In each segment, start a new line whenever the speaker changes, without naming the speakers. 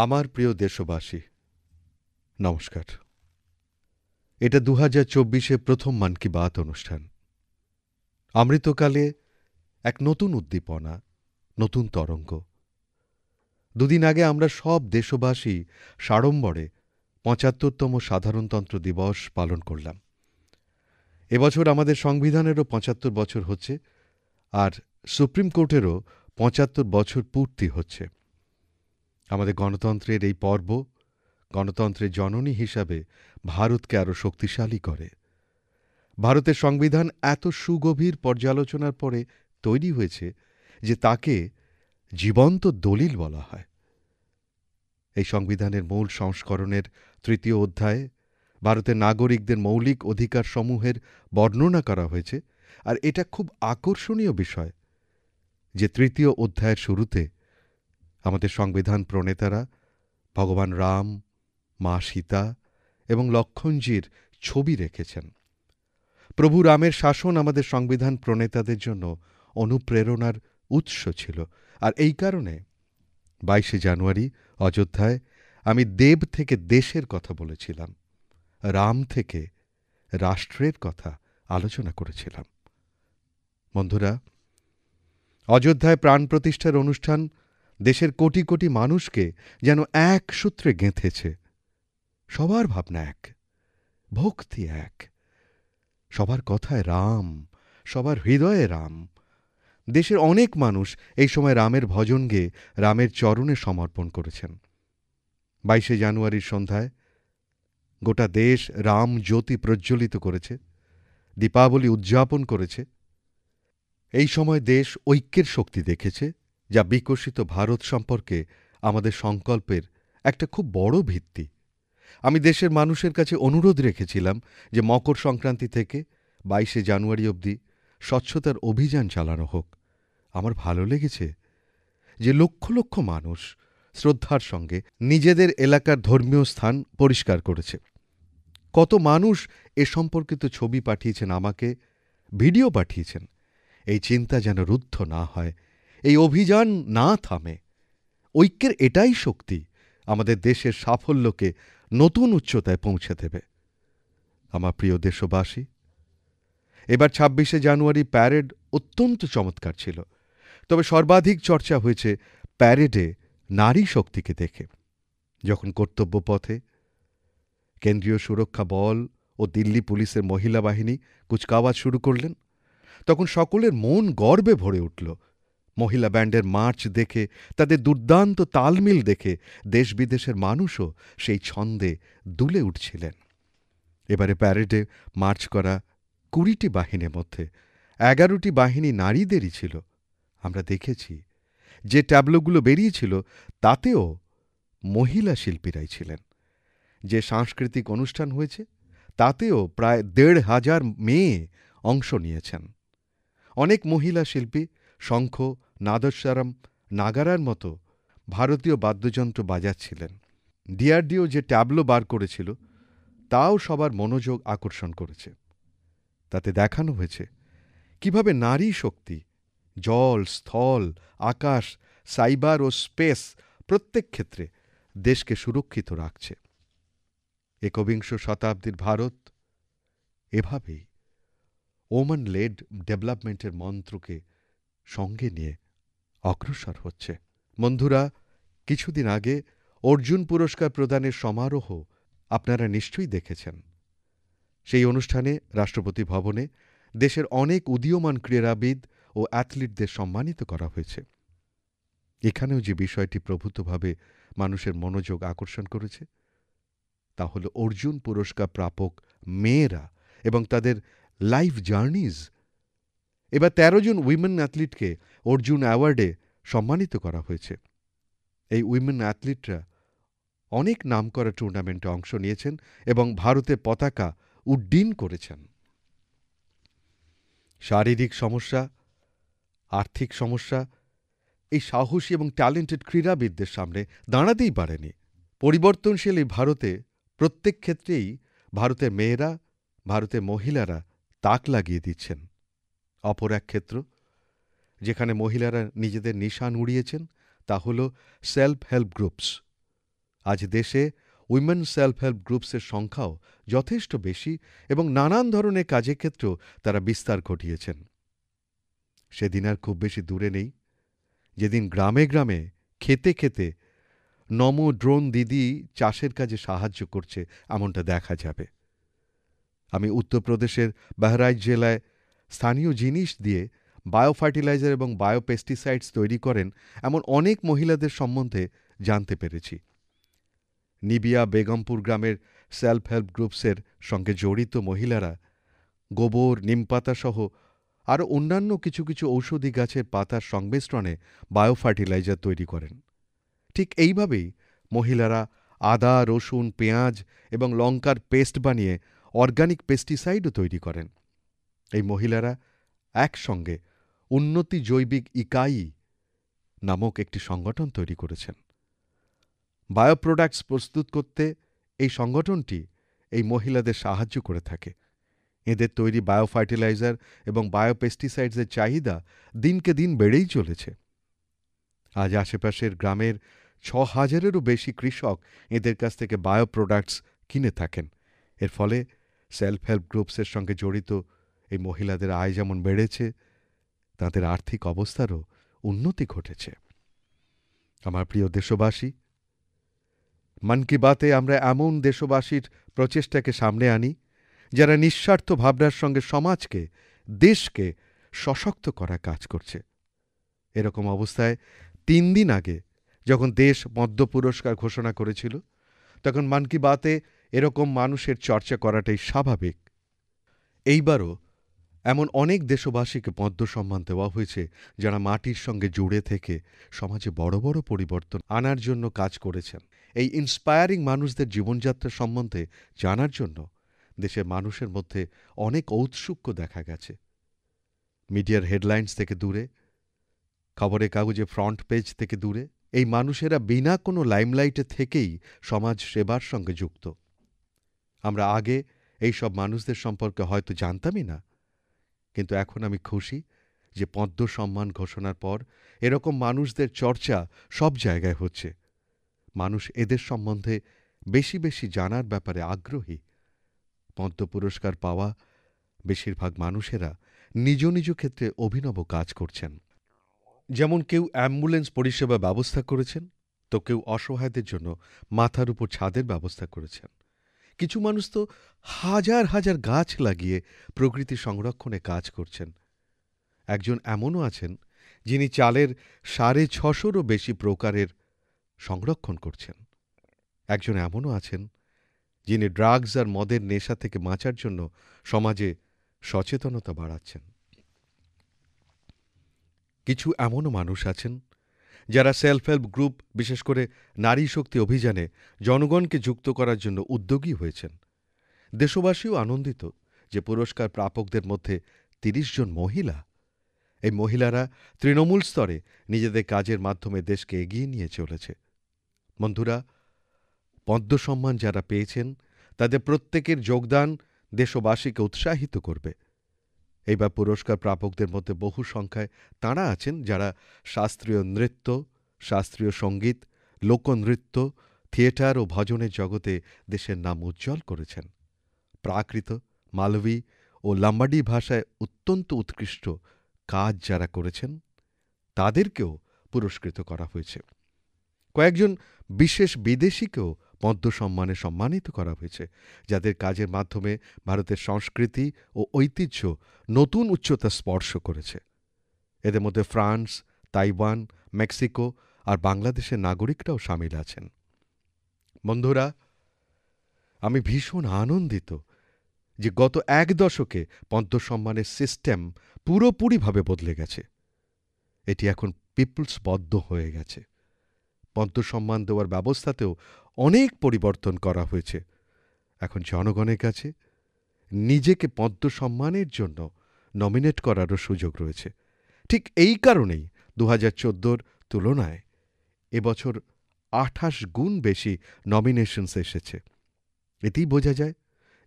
আমার প্রিয় দেশবাসী, নমস্কার। এটা ২০২৪-এর প্রথম মন কি বাত অনুষ্ঠান। অমৃতকালে এক নতুন উদ্দীপনা, নতুন তরঙ্গ। দুদিন আগে আমরা সব দেশবাসী সাড়ম্বরে ৭৫তম সাধারণতন্ত্র দিবস পালন করলাম। এবছর আমাদের সংবিধানেরও ৭৫ বছর হচ্ছে, আর সুপ্রিম কোর্টেরও ৭৫ বছর পূর্তি হচ্ছে। আমাদের গণতন্ত্রের এই পর্ব গণতন্ত্রের জননী হিসাবে ভারতকে আরও শক্তিশালী করে। ভারতের সংবিধান এত সুগভীর পর্যালোচনার পরে তৈরি হয়েছে যে তাকে জীবন্ত দলিল বলা হয়। এই সংবিধানের মূল সংস্করণের ৩য় অধ্যায়ে ভারতের নাগরিকদের মৌলিক অধিকারসমূহের বর্ণনা করা হয়েছে, আর এটা খুব আকর্ষণীয় বিষয় যে ৩য় অধ্যায়ের শুরুতে আমাদের সংবিধান প্রণেতারা ভগবান রাম, মা সীতা এবং লক্ষ্মণজির ছবি রেখেছেন। প্রভু রামের শাসন আমাদের সংবিধান প্রণেতাদের জন্য অনুপ্রেরণার উৎস ছিল, আর এই কারণে ২২শে জানুয়ারি অযোধ্যায় আমি দেব থেকে দেশের কথা বলেছিলাম, রাম থেকে রাষ্ট্রের কথা আলোচনা করেছিলাম। বন্ধুরা, অযোধ্যায় প্রাণ প্রতিষ্ঠার অনুষ্ঠান দেশের কোটি কোটি মানুষকে যেন এক সূত্রে গেঁথেছে। সবার ভাবনা এক, ভক্তি এক, সবার কথায় রাম, সবার হৃদয়ে রাম। দেশের অনেক মানুষ এই সময় রামের ভজন গেয়ে রামের চরণে সমর্পণ করেছেন। ২২শে জানুয়ারির সন্ধ্যায় গোটা দেশ রাম জ্যোতি প্রজ্জ্বলিত করেছে, দীপাবলি উদযাপন করেছে। এই সময় দেশ ঐক্যের শক্তি দেখেছে, যা বিকশিত ভারত সম্পর্কে আমাদের সংকল্পের একটা খুব বড় ভিত্তি। আমি দেশের মানুষের কাছে অনুরোধ রেখেছিলাম যে মকর সংক্রান্তি থেকে ২২শে জানুয়ারি অবধি স্বচ্ছতার অভিযান চালানো হোক। আমার ভালো লেগেছে যে লক্ষ লক্ষ মানুষ শ্রদ্ধার সঙ্গে নিজেদের এলাকার ধর্মীয় স্থান পরিষ্কার করেছে। কত মানুষ এ সম্পর্কিত ছবি পাঠিয়েছেন আমাকে, ভিডিও পাঠিয়েছেন। এই চিন্তা যেন রুদ্ধ না হয়, এই অভিযান না থামে। ঐক্যের এটাই শক্তি আমাদের দেশের সাফল্যকে নতুন উচ্চতায় পৌঁছে দেবে। আমার প্রিয় দেশবাসী, এবার ২৬শে জানুয়ারি প্যারেড অত্যন্ত চমৎকার ছিল, তবে সর্বাধিক চর্চা হয়েছে প্যারেডে নারী শক্তিকে দেখে। যখন কর্তব্যপথে কেন্দ্রীয় সুরক্ষা বল ও দিল্লি পুলিশের মহিলা বাহিনী কুচকাওয়াজ শুরু করলেন, তখন সকলের মন গর্বে ভরে উঠল। মহিলা ব্যান্ডের মার্চ দেখে, তাদের দুর্দান্ত তালমিল দেখে দেশ বিদেশের মানুষও সেই ছন্দে দুলে উঠছিলেন। এবারে প্যারেডে মার্চ করা ২০টি বাহিনীর মধ্যে ১১টি বাহিনী নারীদেরই ছিল। আমরা দেখেছি যে ট্যাবলোগুলো বেরিয়েছিল তাতেও মহিলা শিল্পীরাই ছিলেন। যে সাংস্কৃতিক অনুষ্ঠান হয়েছে তাতেও প্রায় ১৫০০ মেয়ে অংশ নিয়েছেন। অনেক মহিলা শিল্পী শঙ্খ, নাদস্বরম, নাগারার মতো ভারতীয় বাদ্যযন্ত্র বাজাচ্ছিলেন। ডিআরডিও যে ট্যাবলো বার করেছিল তাও সবার মনোযোগ আকর্ষণ করেছে। তাতে দেখানো হয়েছে কিভাবে নারী শক্তি জল, স্থল, আকাশ, সাইবার ও স্পেস প্রত্যেক ক্ষেত্রে দেশকে সুরক্ষিত রাখছে। একবিংশ শতাব্দীর ভারত এভাবেই ওম্যান লেড ডেভেলপমেন্টের মন্ত্রকে সঙ্গে নিয়ে অগ্রসর হচ্ছে। বন্ধুরা, কিছুদিন আগে অর্জুন পুরস্কার প্রদানের সমারোহ আপনারা নিশ্চয়ই দেখেছেন। সেই অনুষ্ঠানে রাষ্ট্রপতি ভবনে দেশের অনেক উদীয়মান ক্রীড়াবিদ ও অ্যাথলিটদের সম্মানিত করা হয়েছে। এখানেও যে বিষয়টি প্রভূতভাবে মানুষের মনোযোগ আকর্ষণ করেছে তা হল অর্জুন পুরস্কার প্রাপক মেয়েরা এবং তাদের লাইফ জার্নিজ। এবার ১৩ জন উইমেন অ্যাথলিটকে অর্জুন অ্যাওয়ার্ডে সম্মানিত করা হয়েছে। এই উইমেন অ্যাথলিটরা অনেক নামকরা টুর্নামেন্টে অংশ নিয়েছেন এবং ভারতের পতাকা উড্ডীন করেছেন। শারীরিক সমস্যা, আর্থিক সমস্যা এই সাহসী এবং ট্যালেন্টেড ক্রীড়াবিদদের সামনে দাঁড়াতেই পারেনি। পরিবর্তনশীল এই ভারতে প্রত্যেক ক্ষেত্রেই ভারতের মেয়েরা, ভারতের মহিলারা তাক লাগিয়ে দিচ্ছেন। অপর এক ক্ষেত্র যেখানে মহিলারা নিজেদের নিশান উড়িয়েছেন তা হল সেলফ হেল্প গ্রুপস। আজ দেশে উইমেন সেলফ হেল্প গ্রুপসের সংখ্যাও যথেষ্ট বেশি এবং নানান ধরনের কাজের ক্ষেত্রেও তারা বিস্তার ঘটিয়েছেন। সেদিন আর খুব বেশি দূরে নেই যেদিন গ্রামে গ্রামে খেতে খেতে নমো ড্রোন দিদি চাষের কাজে সাহায্য করছে এমনটা দেখা যাবে। আমি উত্তরপ্রদেশের বাহরাইচ জেলায় স্থানীয় জিনিস দিয়ে বায়ো ফার্টিলাইজার এবং বায়ো পেস্টিসাইডস তৈরি করেন এমন অনেক মহিলাদের সম্বন্ধে জানতে পেরেছি। নিবিয়া বেগমপুর গ্রামের সেলফ হেল্প গ্রুপসের সঙ্গে জড়িত মহিলারা গোবর, নিমপাতা সহ আরও অন্যান্য কিছু কিছু ঔষধি গাছের পাতার সংমিশ্রণে বায়ো ফার্টিলাইজার তৈরি করেন। ঠিক এইভাবেই মহিলারা আদা, রসুন, পেঁয়াজ এবং লঙ্কার পেস্ট বানিয়ে অর্গানিক পেস্টিসাইডও তৈরি করেন। এই মহিলারা একসঙ্গে উন্নতি জৈবিক ইকাই নামক একটি সংগঠন তৈরি করেছেন। বায়ো প্রোডাক্টস প্রস্তুত করতে এই সংগঠনটি এই মহিলাদের সাহায্য করে থাকে। এঁদের তৈরি বায়ো ফার্টিলাইজার এবং বায়ো পেস্টিসাইডসের চাহিদা দিনকে দিন বেড়েই চলেছে। আজ আশেপাশের গ্রামের ৬,০০০-এরও বেশি কৃষক এঁদের কাছ থেকে বায়ো প্রোডাক্টস কিনে থাকেন। এর ফলে সেলফ হেল্প গ্রুপসের সঙ্গে জড়িত এই মহিলাদের আয় যেমন বেড়েছে, তাদের আর্থিক অবস্থারও উন্নতি ঘটেছে। আমার প্রিয় দেশবাসী, মন কি বাতে আমরা এমন দেশবাসীর প্রচেষ্টাকে সামনে আনি যারা নিঃস্বার্থ ভাবনার সঙ্গে সমাজকে, দেশকে সশক্ত করার কাজ করছে। এরকম অবস্থায় ৩ দিন আগে যখন দেশ পদ্ম পুরস্কার ঘোষণা করেছিল, তখন মন কি বাতে এরকম মানুষের চর্চা করাটাই স্বাভাবিক। এইবারও এমন অনেক দেশবাসীকে পদ্ম সম্মান দেওয়া হয়েছে যারা মাটির সঙ্গে জুড়ে থেকে সমাজে বড় বড় পরিবর্তন আনার জন্য কাজ করেছেন। এই ইন্সপায়ারিং মানুষদের জীবনযাত্রা সম্বন্ধে জানার জন্য দেশের মানুষের মধ্যে অনেক ঔৎসুক্য দেখা গেছে। মিডিয়ার হেডলাইন্স থেকে দূরে, খবরের কাগজে ফ্রন্ট পেজ থেকে দূরে এই মানুষেরা বিনা কোনো লাইমলাইটে থেকেই সমাজ সেবার সঙ্গে যুক্ত। আমরা আগে এই সব মানুষদের সম্পর্কে হয়তো জানতামই না, কিন্তু এখন আমি খুশি যে পদ্ম সম্মান ঘোষণার পর এরকম মানুষদের চর্চা সব জায়গায় হচ্ছে। মানুষ এদের সম্বন্ধে বেশি বেশি জানার ব্যাপারে আগ্রহী। পদ্ম পুরস্কার পাওয়া বেশিরভাগ মানুষেরা নিজ নিজ ক্ষেত্রে অভিনব কাজ করছেন। যেমন কেউ অ্যাম্বুলেন্স পরিষেবা ব্যবস্থা করেছেন, তো কেউ অসহায়দের জন্য মাথার উপর ছাদের ব্যবস্থা করেছেন। কিছু মানুষ তো হাজার হাজার গাছ লাগিয়ে প্রকৃতি সংরক্ষণে কাজ করছেন। একজন এমনও আছেন যিনি চালের ৬৫০-রও বেশি প্রকারের সংরক্ষণ করছেন। একজন এমনও আছেন যিনি ড্রাগস আর মদের নেশা থেকে বাঁচার জন্য সমাজে সচেতনতা বাড়াচ্ছেন। কিছু এমনও মানুষ আছেন যারা সেলফ হেল্প গ্রুপ, বিশেষ করে নারী শক্তি অভিযানে জনগণকে যুক্ত করার জন্য উদ্যোগী হয়েছেন। দেশবাসীও আনন্দিত যে পুরস্কার প্রাপকদের মধ্যে ৩০ জন মহিলা। এই মহিলারা তৃণমূল স্তরে নিজেদের কাজের মাধ্যমে দেশকে এগিয়ে নিয়ে চলেছে। বন্ধুরা, পদ্ম সম্মান যারা পেয়েছেন তাদের প্রত্যেকের যোগদান দেশবাসীকে উৎসাহিত করবে। এইবার পুরস্কার প্রাপকদের মধ্যে বহু সংখ্যায় তাঁরা আছেন যারা শাস্ত্রীয় নৃত্য, শাস্ত্রীয় সঙ্গীত, লোকনৃত্য, থিয়েটার ও ভজনের জগতে দেশের নাম উজ্জ্বল করেছেন। প্রাকৃত, মালভী ও লম্বাডি ভাষায় অত্যন্ত উৎকৃষ্ট কাজ যারা করেছেন তাদেরকেও পুরস্কৃত করা হয়েছে। কয়েকজন বিশেষ বিদেশিকেও পদ্ম সম্মানে সম্মানিত করা হয়েছে, যাদের কাজের মাধ্যমে ভারতের সংস্কৃতি ও ঐতিহ্য নতুন উচ্চতা স্পর্শ করেছে। এদের মধ্যে ফ্রান্স, তাইওয়ান, মেক্সিকো আর বাংলাদেশের নাগরিকরাও সামিল আছেন। বন্ধুরা, আমি ভীষণ আনন্দিত যে গত ১ দশকে পদ্ম সম্মানের সিস্টেম পুরোপুরিভাবে বদলে গেছে। এটি এখন পিপলস পদ্ম হয়ে গেছে। পদ্ম সম্মান দেওয়ার ব্যবস্থাতেও অনেক পরিবর্তন করা হয়েছে। এখন জনগণের কাছে নিজেকে পদ্ম সম্মানের জন্য নমিনেট করারও সুযোগ রয়েছে। ঠিক এই কারণেই ২০১৪-র তুলনায় এবছর ২৮ গুণ বেশি নমিনেশনস এসেছে। এতেই বোঝা যায়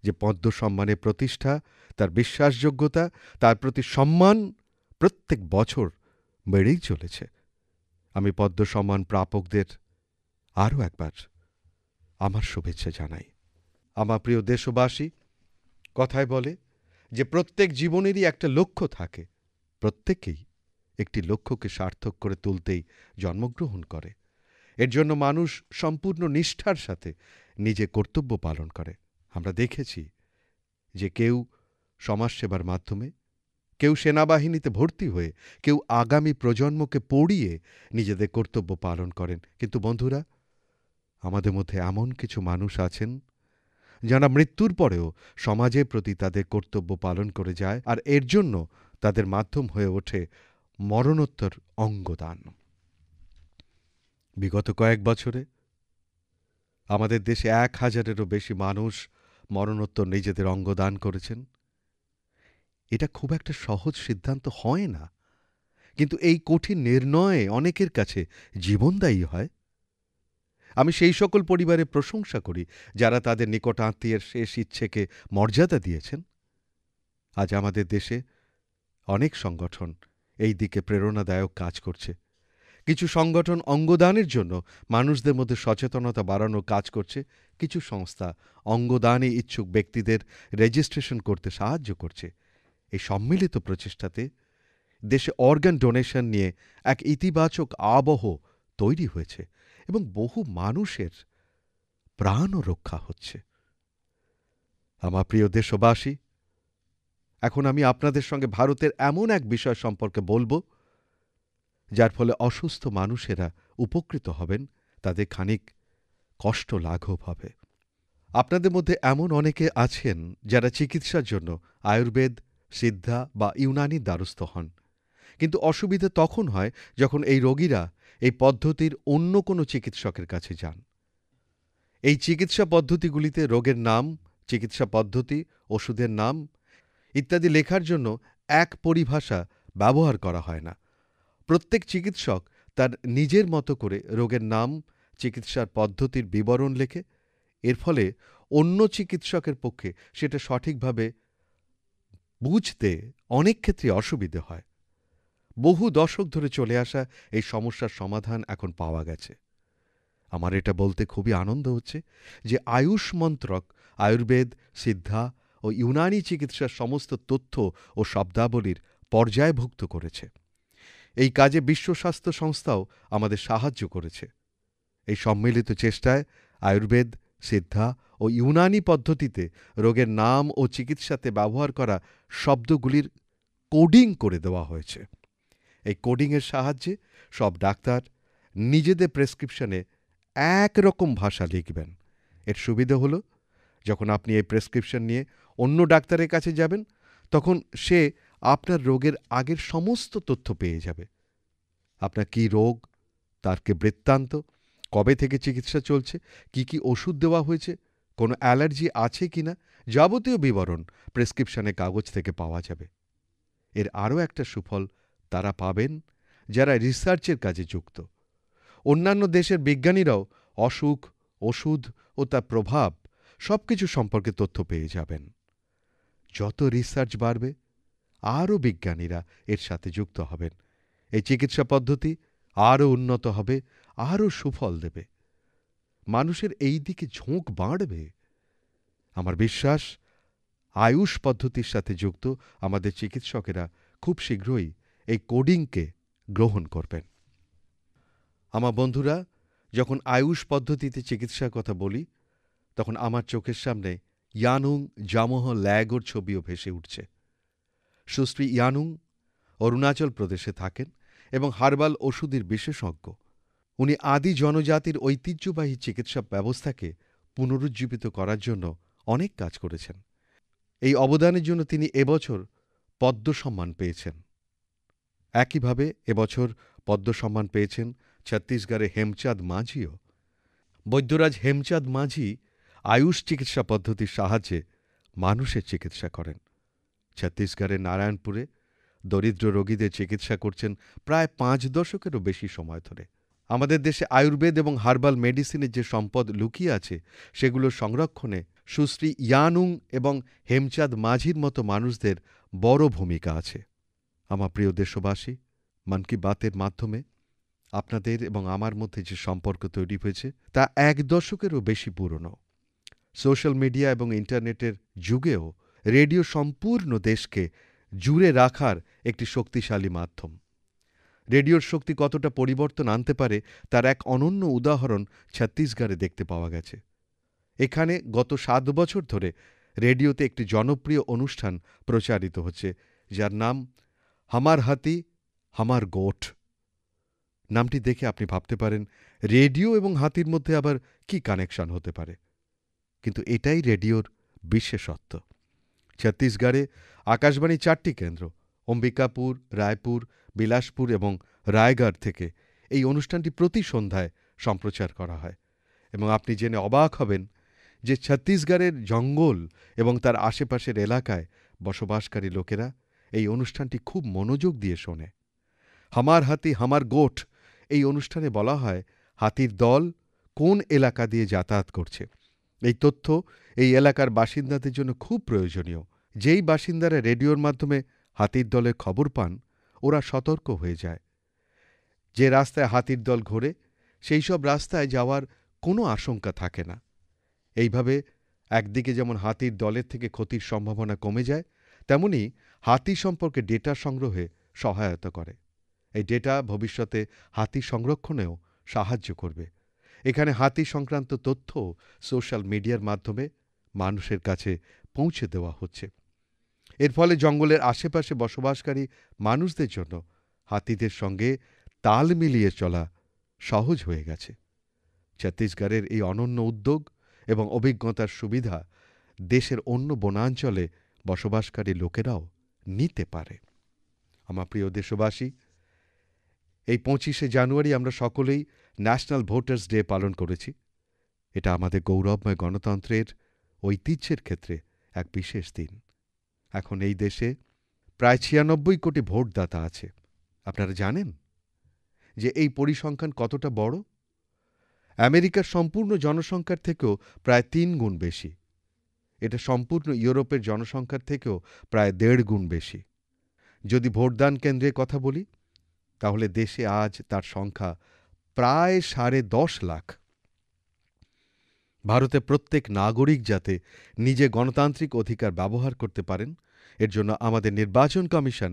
যে পদ্ম সম্মানের প্রতিষ্ঠা, তার বিশ্বাসযোগ্যতা, তার প্রতি সম্মান প্রত্যেক বছর বেড়েই চলেছে। আমি পদ্ম সম্মান প্রাপকদের আরও একবার আমার শুভেচ্ছা জানাই। আমার প্রিয় দেশবাসী, কথায় বলে যে প্রত্যেক জীবনেরই একটা লক্ষ্য থাকে। প্রত্যেকেই একটি লক্ষ্যকে সার্থক করে তুলতেই জন্মগ্রহণ করে। এর জন্য মানুষ সম্পূর্ণ নিষ্ঠার সাথে নিজের কর্তব্য পালন করে। আমরা দেখেছি যে কেউ সমাজসেবার মাধ্যমে, কেউ সেনাবাহিনীতে ভর্তি হয়ে, কেউ আগামী প্রজন্মকে পড়িয়ে নিজেদের কর্তব্য পালন করেন। কিন্তু বন্ধুরা, আমাদের মধ্যে এমন কিছু মানুষ আছেন যারা মৃত্যুর পরেও সমাজের প্রতি তাদের কর্তব্য পালন করে যায়, আর এর জন্য তাদের মাধ্যম হয়ে ওঠে মরণোত্তর অঙ্গদান। বিগত কয়েক বছরে আমাদের দেশে ১,০০০-এরও বেশি মানুষ মরণোত্তর নিজেদের অঙ্গদান করেছেন। এটা খুব একটা সহজ সিদ্ধান্ত হয় না, কিন্তু এই কঠিন নির্ণয়ে অনেকের কাছে জীবনদায়ী হয়। আমি সেই সকল পরিবারের প্রশংসা করি যারা তাদের নিকটাত্মীয়ের শেষ ইচ্ছেকে মর্যাদা দিয়েছেন। আজ আমাদের দেশে অনেক সংগঠন এই দিকে প্রেরণাদায়ক কাজ করছে। কিছু সংগঠন অঙ্গদানের জন্য মানুষদের মধ্যে সচেতনতা বাড়ানোর কাজ করছে। কিছু সংস্থা অঙ্গদানে ইচ্ছুক ব্যক্তিদের রেজিস্ট্রেশন করতে সাহায্য করছে। এই সম্মিলিত প্রচেষ্টাতে দেশে অর্গান ডোনেশন নিয়ে এক ইতিবাচক আবহ তৈরি হয়েছে এবং বহু মানুষের প্রাণও রক্ষা হচ্ছে। আমার প্রিয় দেশবাসী, এখন আমি আপনাদের সঙ্গে ভারতের এমন এক বিষয় সম্পর্কে বলবো যার ফলে অসুস্থ মানুষেরা উপকৃত হবেন, তাদের খানিক কষ্ট লাঘব হবে। আপনাদের মধ্যে এমন অনেকে আছেন যারা চিকিৎসার জন্য আয়ুর্বেদ, সিদ্ধা বা ইউনানির দ্বারস্থ হন। কিন্তু অসুবিধে তখন হয় যখন এই রোগীরা এই পদ্ধতির অন্য কোনো চিকিৎসকের কাছে যান। এই চিকিৎসা পদ্ধতিগুলিতে রোগের নাম, চিকিৎসা পদ্ধতি, ওষুধের নাম ইত্যাদি লেখার জন্য এক পরিভাষা ব্যবহার করা হয় না। প্রত্যেক চিকিৎসক তার নিজের মতো করে রোগের নাম, চিকিৎসার পদ্ধতির বিবরণ লেখে। এর ফলে অন্য চিকিৎসকের পক্ষে সেটা সঠিকভাবে বুঝতে অনেক ক্ষেত্রে অসুবিধে হয়। বহু দশক ধরে চলে আসা এই সমস্যার সমাধান এখন পাওয়া গেছে। আমার এটা বলতে খুবই আনন্দ হচ্ছে যে আয়ুষ মন্ত্রক আয়ুর্বেদ, সিদ্ধা ও ইউনানি চিকিৎসার সমস্ত তথ্য ও শব্দাবলীর পর্যায়ভুক্ত করেছে। এই কাজে বিশ্ব স্বাস্থ্য সংস্থাও আমাদের সাহায্য করেছে। এই সম্মিলিত চেষ্টায় আয়ুর্বেদ, সিদ্ধা ও ইউনানি পদ্ধতিতে রোগের নাম ও চিকিৎসাতে ব্যবহার করা শব্দগুলির কোডিং করে দেওয়া হয়েছে। এই কোডিংয়ের সাহায্যে সব ডাক্তার নিজেদের প্রেসক্রিপশনে একরকম ভাষা লিখবেন। এর সুবিধা হলো, যখন আপনি এই প্রেসক্রিপশন নিয়ে অন্য ডাক্তারের কাছে যাবেন, তখন সে আপনার রোগের আগের সমস্ত তথ্য পেয়ে যাবে। আপনার কী রোগ, তার কি বৃত্তান্ত, কবে থেকে চিকিৎসা চলছে, কি কি ওষুধ দেওয়া হয়েছে, কোনো অ্যালার্জি আছে কিনা, যাবতীয় বিবরণ প্রেসক্রিপশনের কাগজ থেকে পাওয়া যাবে। এর আরও একটা সুফল তারা পাবেন যারা রিসার্চের কাজে যুক্ত। অন্যান্য দেশের বিজ্ঞানীরাও অসুখ, ওষুধ ও তার প্রভাব সবকিছু সম্পর্কে তথ্য পেয়ে যাবেন। যত রিসার্চ বাড়বে, আরও বিজ্ঞানীরা এর সাথে যুক্ত হবেন। এই চিকিৎসা পদ্ধতি আরও উন্নত হবে, আরও সুফল দেবে। মানুষের এই দিকে ঝোঁক বাড়বে। আমার বিশ্বাস, আয়ুষ পদ্ধতির সাথে যুক্ত আমাদের চিকিৎসকেরা খুব শীঘ্রই এই কোডিংকে গ্রহণ করবেন। আমার বন্ধুরা, যখন আয়ুষ পদ্ধতিতে চিকিৎসার কথা বলি, তখন আমার চোখের সামনে ইয়ানুং জামোহ ল্যাগোর ছবিও ভেসে উঠছে। সুশ্রী ইয়ানুং অরুণাচল প্রদেশে থাকেন এবং হার্বাল ওষুধের বিশেষজ্ঞ। উনি আদি জনজাতির ঐতিহ্যবাহী চিকিৎসা ব্যবস্থাকে পুনরুজ্জীবিত করার জন্য অনেক কাজ করেছেন। এই অবদানের জন্য তিনি এবছর পদ্ম সম্মান পেয়েছেন। একইভাবে এবছর পদ্ম সম্মান পেয়েছেন ছত্তিশগড়ের হেমচাঁদ মাঝিও। বৈদ্যরাজ হেমচাঁদ মাঝি আয়ুষ চিকিৎসা পদ্ধতির সাহায্যে মানুষের চিকিৎসা করেন। ছত্তিশগড়ের নারায়ণপুরে দরিদ্র রোগীদের চিকিৎসা করছেন প্রায় ৫ দশকেরও বেশি সময় ধরে। আমাদের দেশে আয়ুর্বেদ এবং হার্বাল মেডিসিনের যে সম্পদ লুকিয়ে আছে, সেগুলোর সংরক্ষণে সুশ্রী ইয়ানুং এবং হেমচাঁদ মাঝির মতো মানুষদের বড় ভূমিকা আছে। আমার প্রিয় দেশবাসী, মন কি বাতের মাধ্যমে আপনাদের এবং আমার মধ্যে যে সম্পর্ক তৈরি হয়েছে তা ১ দশকেরও বেশি পুরনো। সোশ্যাল মিডিয়া এবং ইন্টারনেটের যুগেও রেডিও সম্পূর্ণ দেশকে জুড়ে রাখার একটি শক্তিশালী মাধ্যম। রেডিওর শক্তি কতটা পরিবর্তন আনতে পারে তার এক অনন্য উদাহরণ ছত্তিশগড়ে দেখতে পাওয়া গেছে। এখানে গত ৭ বছর ধরে রেডিওতে একটি জনপ্রিয় অনুষ্ঠান প্রচারিত হচ্ছে, যার নাম হমর হাতি হমর গোঠ। নামটি দেখে আপনি ভাবতে পারেন রেডিও এবং হাতির মধ্যে আবার কি কানেকশন হতে পারে, কিন্তু এটাই রেডিওর বিশেষত্ব। ছত্তিশগড়ে আকাশবাণীর ৪টি কেন্দ্র অম্বিকাপুর, রায়পুর, বিলাসপুর এবং রায়গড় থেকে এই অনুষ্ঠানটি প্রতি সন্ধ্যায় সম্প্রচার করা হয়। এবং আপনি জেনে অবাক হবেন যে ছত্তিশগড়ের জঙ্গল এবং তার আশেপাশের এলাকায় বসবাসকারী লোকেরা এই অনুষ্ঠানটি খুব মনোযোগ দিয়ে শোনে। হমর হাতি হমর গোঠ এই অনুষ্ঠানে বলা হয় হাতির দল কোন এলাকা দিয়ে যাতায়াত করছে। এই তথ্য এই এলাকার বাসিন্দাদের জন্য খুব প্রয়োজনীয়। যেই বাসিন্দারা রেডিওর মাধ্যমে হাতির দলের খবর পান, ওরা সতর্ক হয়ে যায়। যে রাস্তায় হাতির দল ঘোরে সেই সব রাস্তায় যাওয়ার কোনো আশঙ্কা থাকে না। এইভাবে একদিকে যেমন হাতির দলের থেকে ক্ষতির সম্ভাবনা কমে যায়, তেমনি হাতি সম্পর্কে ডেটা সংগ্রহে সহায়তা করে। এই ডেটা ভবিষ্যতে হাতি সংরক্ষণেও সাহায্য করবে। এখানে হাতি সংক্রান্ত তথ্য সোশ্যাল মিডিয়ার মাধ্যমে মানুষের কাছে পৌঁছে দেওয়া হচ্ছে। এর ফলে জঙ্গলের আশেপাশে বসবাসকারী মানুষদের জন্য হাতিদের সঙ্গে তাল মিলিয়ে চলা সহজ হয়ে গেছে। ছত্তিশগড়ের এই অনন্য উদ্যোগ এবং অভিজ্ঞতার সুবিধা দেশের অন্য বনাঞ্চলে বসবাসকারী লোকেরাও নিতে পারে। আমার প্রিয় দেশবাসী, এই ২৫শে জানুয়ারি আমরা সকলেই ন্যাশনাল ভোটার্স ডে পালন করেছি। এটা আমাদের গৌরবময় গণতন্ত্রের ঐতিহ্যের ক্ষেত্রে এক বিশেষ দিন। এখন এই দেশে প্রায় ৯৬ কোটি ভোটদাতা আছে। আপনারা জানেন যে এই পরিসংখ্যান কতটা বড়? আমেরিকার সম্পূর্ণ জনসংখ্যার থেকেও প্রায় ৩ গুণ বেশি। এটা সম্পূর্ণ ইউরোপের জনসংখ্যার থেকেও প্রায় ১.৫ গুণ বেশি। যদি ভোটদান কেন্দ্রের কথা বলি, তাহলে দেশে আজ তার সংখ্যা প্রায় ১০.৫ লাখ। ভারতের প্রত্যেক নাগরিক যাতে নিজে গণতান্ত্রিক অধিকার ব্যবহার করতে পারেন, এর জন্য আমাদের নির্বাচন কমিশন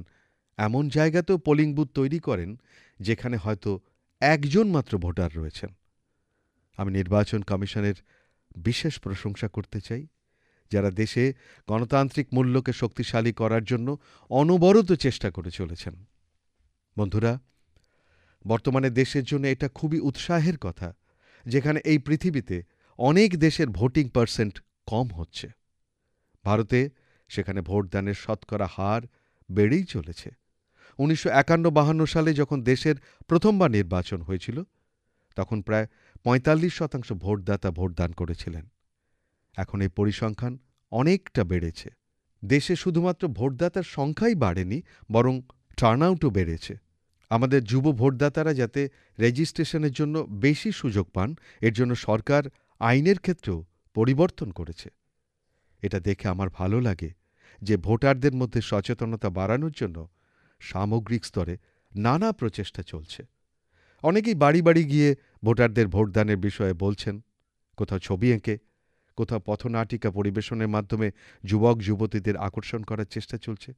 এমন জায়গাতেও পোলিং বুথ তৈরি করেন যেখানে হয়তো একজন মাত্র ভোটার রয়েছেন। আমি নির্বাচন কমিশনের বিশেষ প্রশংসা করতে চাই, যারা দেশে গণতান্ত্রিক মূল্যকে শক্তিশালী করার জন্য অনবরত চেষ্টা করে চলেছেন। বন্ধুরা, বর্তমানে দেশের জন্য এটা খুবই উৎসাহের কথা, যেখানে এই পৃথিবীতে অনেক দেশের ভোটিং পার্সেন্ট কম হচ্ছে। ভারতে সেখানে ভোটদানের শতকরা হার বেড়েই চলেছে। ১৯৫১-৫২ সালে যখন দেশের প্রথমবার নির্বাচন হয়েছিল, তখন প্রায় ৪৫% ভোটদাতা ভোটদান করেছিলেন। এখন এই পরিসংখ্যান অনেকটা বেড়েছে। দেশে শুধুমাত্র ভোটদাতার সংখ্যাই বাড়েনি, বরং টার্নআউটও বেড়েছে। আমাদের যুব ভোটদাতারা যাতে রেজিস্ট্রেশনের জন্য বেশি সুযোগ পান, এর জন্য সরকার আইনের ক্ষেত্রেও পরিবর্তন করেছে। এটা দেখে আমার ভালো লাগে যে ভোটারদের মধ্যে সচেতনতা বাড়ানোর জন্য সামগ্রিক স্তরে নানা প্রচেষ্টা চলছে। অনেকেই বাড়ি বাড়ি গিয়ে ভোটারদের ভোটদানের বিষয়ে বলছেন, কোথাও ছবি এঁকে, কোথাও পথনাটিকা পরিবেশনের মাধ্যমে যুবক যুবতীদের আকর্ষণ করার চেষ্টা চলছে।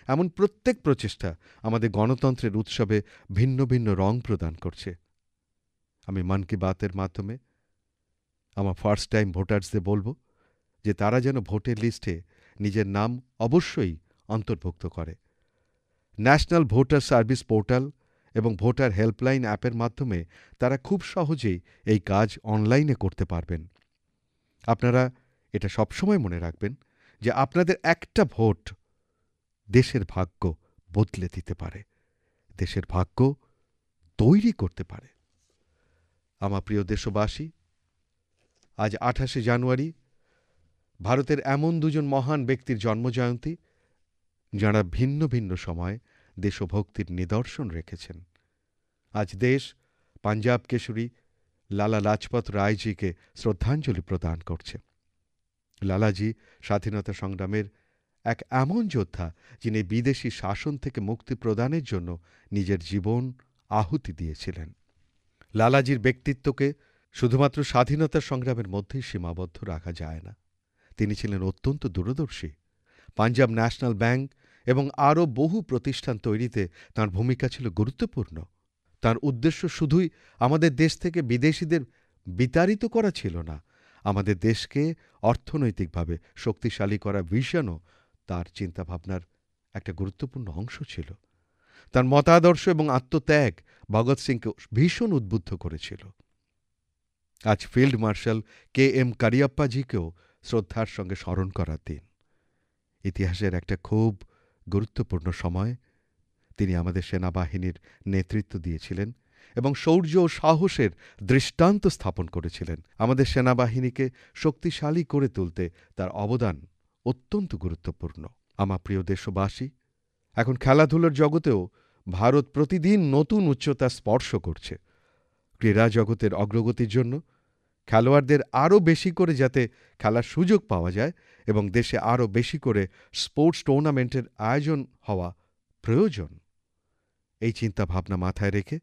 এমন প্রত্যেক প্রচেষ্টা আমাদের গণতন্ত্রের উৎসবে ভিন্ন ভিন্ন রং প্রদান করছে। আমি মন কি বাতের মাধ্যমে আমার ফার্স্ট টাইম ভোটার্সদের বলব যে তারা যেন ভোটের লিস্টে নিজের নাম অবশ্যই অন্তর্ভুক্ত করে। ন্যাশনাল ভোটার সার্ভিস পোর্টাল এবং ভোটার হেল্পলাইন অ্যাপের মাধ্যমে তারা খুব সহজেই এই কাজ অনলাইনে করতে পারবেন। আপনারা এটা সবসময় মনে রাখবেন যে আপনাদের একটা ভোট দেশের ভাগ্য বদলে দিতে পারে, দেশের ভাগ্য তৈরি করতে পারে। আমার প্রিয় দেশবাসী, আজ ২৮শে জানুয়ারি ভারতের এমন দুজন মহান ব্যক্তির জন্মজয়ন্তী, যাঁরা ভিন্ন ভিন্ন সময়ে দেশভক্তির নিদর্শন রেখেছেন। আজ দেশ পাঞ্জাব কেশরী লালা লাজপত রায়জিকে শ্রদ্ধাঞ্জলি প্রদান করছে। লালাজি স্বাধীনতা সংগ্রামের এক এমন যোদ্ধা, যিনি বিদেশি শাসন থেকে মুক্তি প্রদানের জন্য নিজের জীবন আহুতি দিয়েছিলেন। লালাজির ব্যক্তিত্বকে শুধুমাত্র স্বাধীনতা সংগ্রামের মধ্যেই সীমাবদ্ধ রাখা যায় না। তিনি ছিলেন অত্যন্ত দূরদর্শী। পাঞ্জাব ন্যাশনাল ব্যাংক এবং আরও বহু প্রতিষ্ঠান তৈরিতে তাঁর ভূমিকা ছিল গুরুত্বপূর্ণ। তাঁর উদ্দেশ্য শুধুই আমাদের দেশ থেকে বিদেশিদের বিতাড়িত করা ছিল না, আমাদের দেশকে অর্থনৈতিকভাবে শক্তিশালী করা ভিশনও তাঁর চিন্তাভাবনার একটা গুরুত্বপূর্ণ অংশ ছিল। তাঁর মতাদর্শ এবং আত্মত্যাগ ভগৎ সিংকে ভীষণ উদ্বুদ্ধ করেছিল। আজ ফিল্ড মার্শাল কে.এম. কারিয়াপ্পাজিকেও শ্রদ্ধার সঙ্গে স্মরণ করার দিন। ইতিহাসের একটা খুব গুরুত্বপূর্ণ সময় তিনি আমাদের সেনাবাহিনীর নেতৃত্ব দিয়েছিলেন এবং শৌর্য ও সাহসের দৃষ্টান্ত স্থাপন করেছিলেন। আমাদের সেনাবাহিনীকে শক্তিশালী করে তুলতে তার অবদান অত্যন্ত গুরুত্বপূর্ণ। আমার প্রিয় দেশবাসী, এখন খেলাধুলার জগতেও ভারত প্রতিদিন নতুন উচ্চতা স্পর্শ করছে। ক্রীড়া জগতের অগ্রগতির জন্য খেলোয়াড়দের আরও বেশি করে যাতে খেলার সুযোগ পাওয়া যায় এবং দেশে আরও বেশি করে স্পোর্টস টুর্নামেন্টের আয়োজন হওয়া প্রয়োজন, এই চিন্তাভাবনা মাথায় রেখে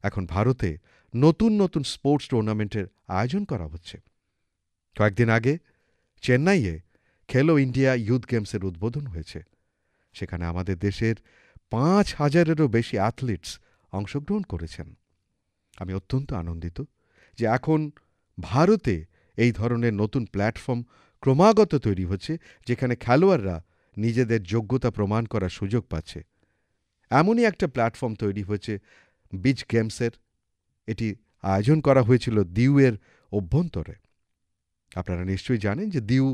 এখন ভারতে নতুন নতুন স্পোর্টস টুর্নামেন্টের আয়োজন করা হচ্ছে। কয়েকদিন আগে চেন্নাইয়ে খেলো ইন্ডিয়া ইয়ুথ গেমসের উদ্বোধন হয়েছে। সেখানে আমাদের দেশের ৫,০০০-এরও বেশি অ্যাথলিটস অংশগ্রহণ করেছেন। আমি অত্যন্ত আনন্দিত যে এখন ভারতে এই ধরনের নতুন প্ল্যাটফর্ম ক্রমাগত তৈরি হচ্ছে, যেখানে খেলোয়াড়রা নিজেদের যোগ্যতা প্রমাণ করার সুযোগ পাচ্ছে। এমনই একটা প্ল্যাটফর্ম তৈরি হয়েছে বিচ গেমসের। এটি আয়োজন করা হয়েছিল দিউয়ের অভ্যন্তরে। আপনারা নিশ্চয়ই জানেন যে দিউ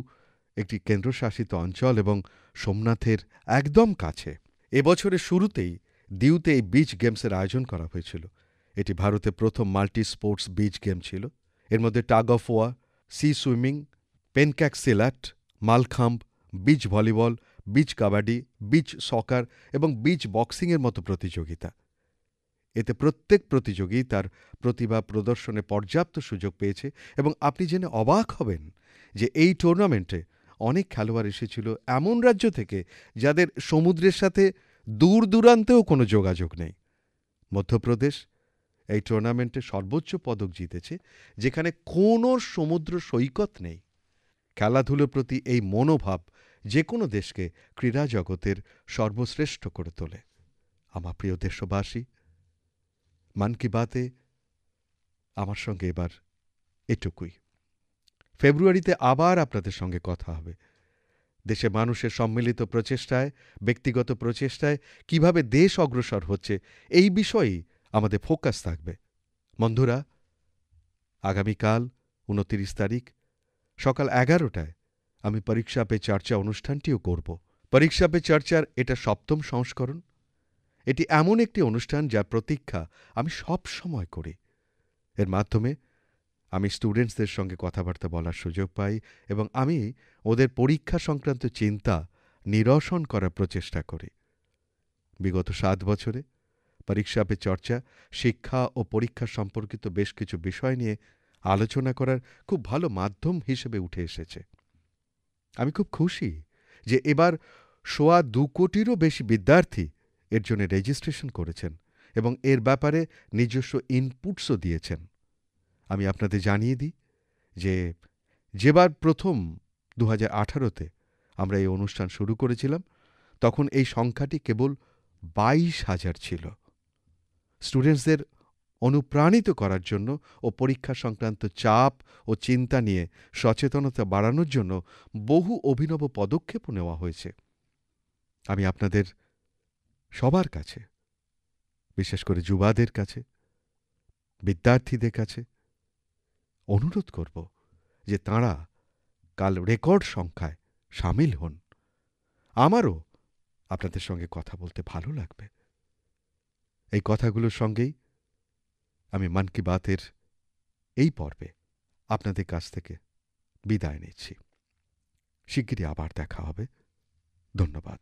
একটি কেন্দ্রশাসিত অঞ্চল এবং সোমনাথের একদম কাছে। এবছরের শুরুতেই দিউতে এই বিচ গেমসের আয়োজন করা হয়েছিল। এটি ভারতের প্রথম মাল্টি স্পোর্টস বিচ গেম ছিল। এর মধ্যে tug of war, sea swimming, pencak silat, mallakhamb, beach volleyball, beach kabaddi, beach soccer এবং বিচ বক্সিংয়ের মতো প্রতিযোগিতা। এতে প্রত্যেক প্রতিযোগী তার প্রতিভা প্রদর্শনে পর্যাপ্ত সুযোগ পেয়েছে এবং আপনি জেনে অবাক হবেন যে এই টুর্নামেন্টে অনেক খেলোয়াড় এসেছিল এমন রাজ্য থেকে যাদের সমুদ্রের সাথে দূর দূরান্তেও কোনো যোগাযোগ নেই। মধ্যপ্রদেশ এই টুর্নামেন্টে সর্বোচ্চ পদক জিতেছে, যেখানে কোনো সমুদ্র সৈকত নেই। খেলাধুলোর প্রতি এই মনোভাব যে কোনো দেশকে ক্রীড়া জগতের সর্বশ্রেষ্ঠ করে তোলে। আমার প্রিয় দেশবাসী, মন কি বাতে আমার সঙ্গে এবার এটুকুই। ফেব্রুয়ারিতে আবার আপনাদের সঙ্গে কথা হবে। দেশে মানুষের সম্মিলিত প্রচেষ্টায়, ব্যক্তিগত প্রচেষ্টায় কিভাবে দেশ অগ্রসর হচ্ছে, এই বিষয়েই আমাদের ফোকাস থাকবে। বন্ধুরা, আগামীকাল ২৯ তারিখ সকাল ১১টায় আমি পরীক্ষা পে চর্চা অনুষ্ঠানটিও করব। পরীক্ষা পে চর্চার এটা ৭ম সংস্করণ। এটি এমন একটি অনুষ্ঠান যার প্রতীক্ষা আমি সব সময় করি। এর মাধ্যমে আমি স্টুডেন্টসদের সঙ্গে কথাবার্তা বলার সুযোগ পাই এবং আমি ওদের পরীক্ষা সংক্রান্ত চিন্তা নিরসন করার প্রচেষ্টা করি। বিগত ৭ বছরে পরীক্ষা পে চর্চা শিক্ষা ও পরীক্ষা সম্পর্কিত বেশ কিছু বিষয় নিয়ে আলোচনা করার খুব ভালো মাধ্যম হিসেবে উঠে এসেছে। আমি খুব খুশি যে এবার ২.২ কোটিরও বেশি বিদ্যার্থী এর জন্য রেজিস্ট্রেশন করেছেন এবং এর ব্যাপারে নিজস্ব ইনপুটসও দিয়েছেন। আমি আপনাদের জানিয়ে দিই যে যেবার প্রথম ২০১৮তে আমরা এই অনুষ্ঠান শুরু করেছিলাম, তখন এই সংখ্যাটি কেবল ২২,০০০ ছিল। স্টুডেন্টসদের অনুপ্রাণিত করার জন্য ও পরীক্ষা সংক্রান্ত চাপ ও চিন্তা নিয়ে সচেতনতা বাড়ানোর জন্য বহু অভিনব পদক্ষেপও নেওয়া হয়েছে। আমি আপনাদের সবার কাছে, বিশেষ করে যুবাদের কাছে, বিদ্যার্থীদের কাছে অনুরোধ করব যে তাঁরা কাল রেকর্ড সংখ্যায় সামিল হন। আমারও আপনাদের সঙ্গে কথা বলতে ভালো লাগবে। এই কথাগুলোর সঙ্গেই আমি মন কি বাতের এই পর্বে আপনাদের কাছ থেকে বিদায় নিচ্ছি। শিগগিরই আবার দেখা হবে। ধন্যবাদ।